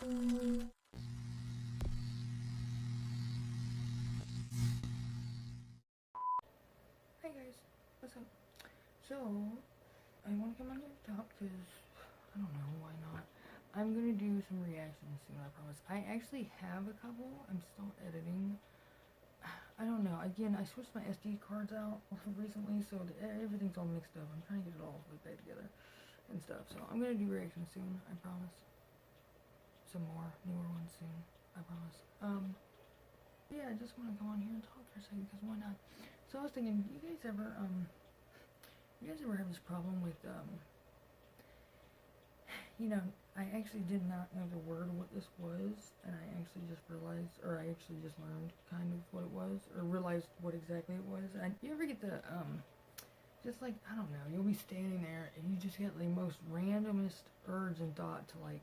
Hey guys, what's up? So, I want to come on here and talk because, I don't know, why not? I'm going to do some reactions soon, I promise. I actually have a couple, I'm still editing. I don't know, again, I switched my SD cards out recently, so everything's all mixed up. I'm trying to get it all back together and stuff, so I'm going to do reactions soon, I promise. Some more, newer ones soon, I promise. Yeah, I just want to come on here and talk for a second, because why not? So I was thinking, you guys ever have this problem with, you know, I actually did not know the word of what this was, and I actually just realized, or I actually just learned kind of what it was, or realized what exactly it was. And you ever get the, just like, I don't know, you'll be standing there, and you just get the most randomest urge and thought to, like,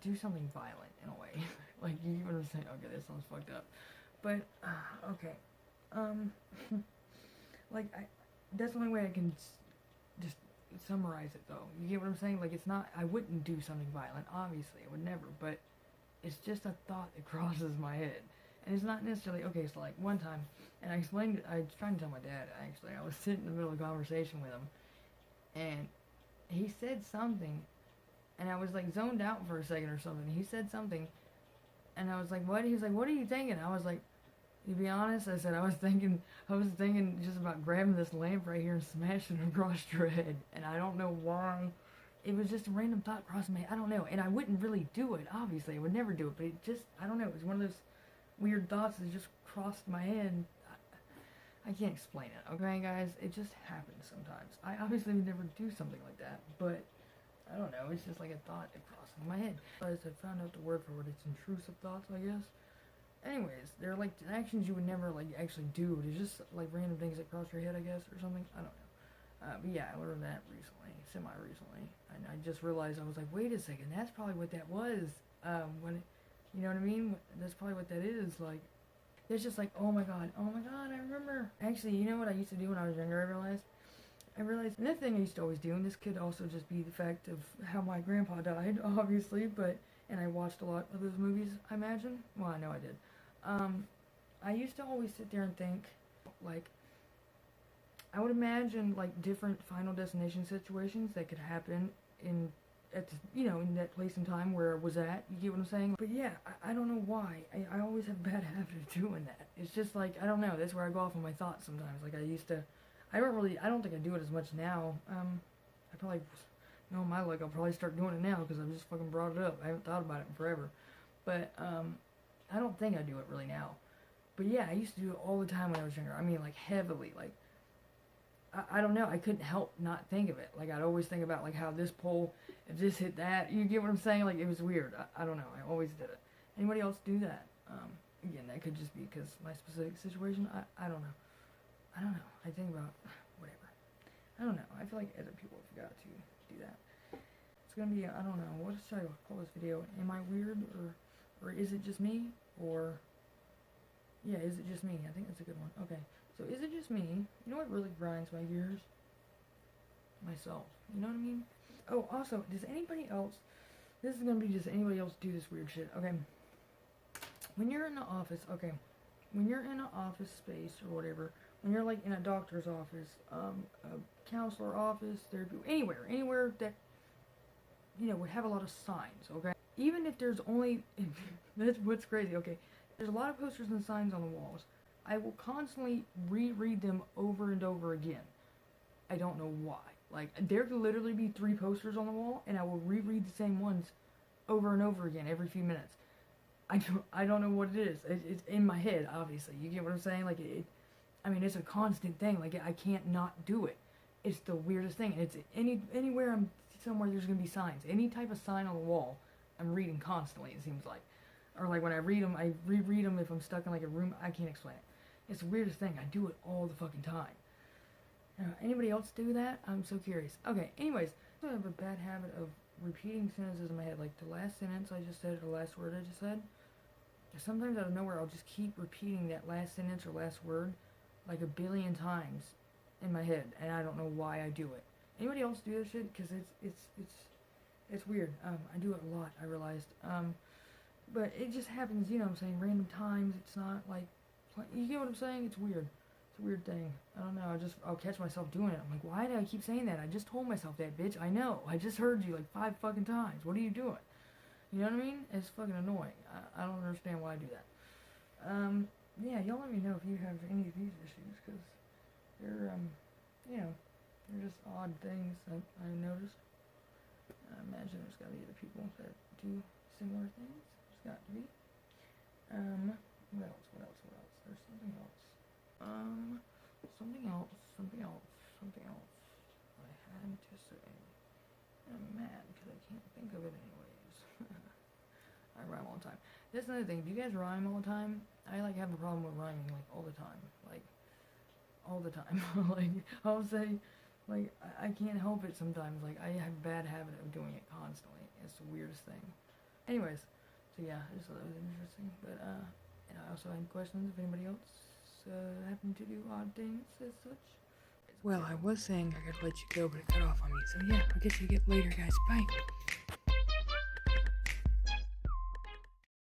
do something violent, in a way. Like, you get what I'm saying? Okay, that sounds fucked up. But, okay. Like, that's the only way I can just summarize it, though. You get what I'm saying? Like, it's not, I wouldn't do something violent, obviously, I would never, but it's just a thought that crosses my head. And it's not necessarily, okay, so like, one time, and I explained it, I was trying to tell my dad, actually, I was sitting in the middle of a conversation with him, and he said something, and I was, like, zoned out for a second or something. He said something, and I was like, what? He was like, what are you thinking? I was like, to be honest, I said, I was thinking just about grabbing this lamp right here and smashing it across your head. And I don't know why. It was just a random thought crossing my head. I don't know. And I wouldn't really do it, obviously. I would never do it. But it just, I don't know. It was one of those weird thoughts that just crossed my head. I can't explain it, okay, guys? It just happens sometimes. I obviously would never do something like that. But, I don't know. It's just like a thought that crossed my head. As I found out the word for it, it's intrusive thoughts, I guess. Anyways, they're like actions you would never like actually do. They're just like random things that cross your head, I guess, or something. I don't know. But yeah, I learned that recently, semi-recently. And I just realized, I was like, wait a second, that's probably what that was. You know what I mean? That's probably what that is. Like, it's just like, oh my god, I remember. Actually, you know what I used to do when I was younger, I realized another thing I used to always do, and this could also just be the fact of how my grandpa died, obviously, but, and I watched a lot of those movies, I imagine. Well, I know I did. I used to always sit there and think, like, I would imagine, like, different Final Destination situations that could happen in that place and time where I was at, you get what I'm saying? But yeah, I don't know why, I always have a bad habit of doing that. It's just like, I don't know, that's where I go off on my thoughts sometimes. Like, I don't think I do it as much now. I probably, my luck, I'll probably start doing it now, because I've just fucking brought it up. I haven't thought about it in forever. But, I don't think I do it really now. But yeah, I used to do it all the time when I was younger. I mean, like, heavily. Like, I don't know. I couldn't help not think of it. Like, I'd always think about, like, how this pole, if this hit that. You get what I'm saying? Like, it was weird. I don't know. I always did it. Anybody else do that? Again, that could just be because my specific situation. I don't know. I don't know. I think about whatever. I don't know. I feel like other people forgot to do that. It's gonna be, I don't know. What should I call this video? Am I weird, or is it just me? Or, yeah, is it just me? I think that's a good one. Okay, so is it just me? You know what really grinds my gears? Myself. You know what I mean? Oh, also, does anybody else, this is gonna be just anybody else do this weird shit, okay? When you're in the office, okay, when you're in an office space or whatever, when you're like in a doctor's office, a counselor office, therapy, anywhere that, would have a lot of signs, okay? Even if there's only, that's what's crazy, okay? There's a lot of posters and signs on the walls. I will constantly reread them over and over again. I don't know why. Like, there could literally be 3 posters on the wall, and I will reread the same ones over and over again every few minutes. I don't know what it is. It's in my head, obviously. You get what I'm saying? Like, it's a constant thing. Like, I can't not do it. It's the weirdest thing. It's anywhere I'm somewhere there's gonna be signs. Any type of sign on the wall, I'm reading constantly, it seems like. Or like when I read them, I reread them if I'm stuck in like a room. I can't explain it. It's the weirdest thing. I do it all the fucking time. Anybody else do that? I'm so curious. Okay, anyways, I have a bad habit of repeating sentences in my head. Like the last sentence I just said, or the last word I just said. Sometimes out of nowhere, I'll just keep repeating that last sentence or last word like a billion times in my head, and I don't know why I do it. Anybody else do this shit? Because It's weird. I do it a lot, I realized. But it just happens, you know what I'm saying, random times. It's not like, you get what I'm saying? It's weird. It's a weird thing. I don't know, I'll catch myself doing it. I'm like, why do I keep saying that? I just told myself that, bitch. I know. I just heard you like 5 fucking times. What are you doing? You know what I mean? It's fucking annoying. I don't understand why I do that. Yeah, y'all let me know if you have any of these issues, because they're, you know, they're just odd things that I noticed. I imagine there's gotta be other people that do similar things. There's got to be. What else? There's something else. Something else. I had to say. I'm mad because I can't think of it anyways. I rhyme all the time. That's another thing. Do you guys rhyme all the time? I like have a problem with rhyming like all the time. Like all the time. Like I'll say, like I can't help it sometimes. Like I have a bad habit of doing it constantly. It's the weirdest thing. Anyways, so yeah, I just thought that was interesting. But and I also had questions if anybody else happened to do odd things as such. Well, I was saying I gotta let you go, but it cut off on me. So yeah, I'll get you later, guys. Bye.